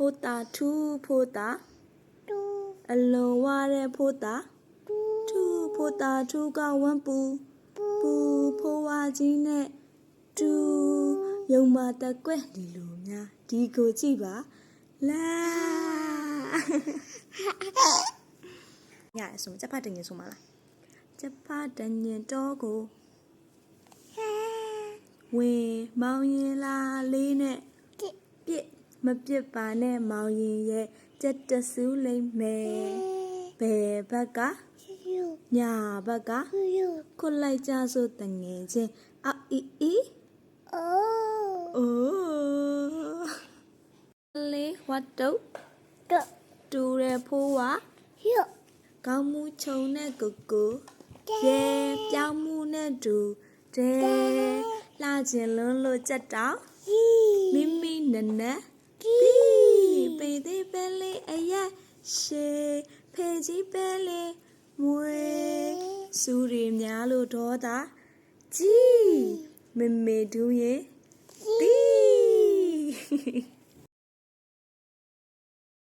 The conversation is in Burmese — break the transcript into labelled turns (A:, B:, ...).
A: ဖိုးတာထူဖိုးတာအလွန်ဝါတဲ့ဖိုးတာထူဖိုးတာထူကဝမ်းပူဖိုးဝါကြီးနဲ့တူယုံမာတကွက်လီလိုများဒီကိုကြည့်ပါလာရတယ်ဆိုချက်ဖတ်တင်ရင်ဆိုမလားချက်ဖတ်တင်ရင်တော့ကိုဝင်မောင်ရင်လာလေးနဲ့ပြစ်မပြစ်ပါနဲ့မောင်ရင်ရဲ့ကြက်တဆူးလိမ့်မယ်ဘယ်ဘက်ကညာဘက်ကခွတ်လိုက်ကြဆိုတငယ်ချင်းအော်အီအီအိုးလေးဝတ်တုတ်တူရဖိုးဝါကောင်းမှုချုံနဲ့ကိုကိုရဲပြောင်းမှုနဲ့တူတဲလှခြင်းလွန်းလို့ကြက်တောင်မိမိနနက်ပေသေးပဲလေးအရက်ရှေဖေကြီးပဲလေးမွေစူရီများလို့ဒေါ်တာကြီးမေမေဒူးရဲ့တီ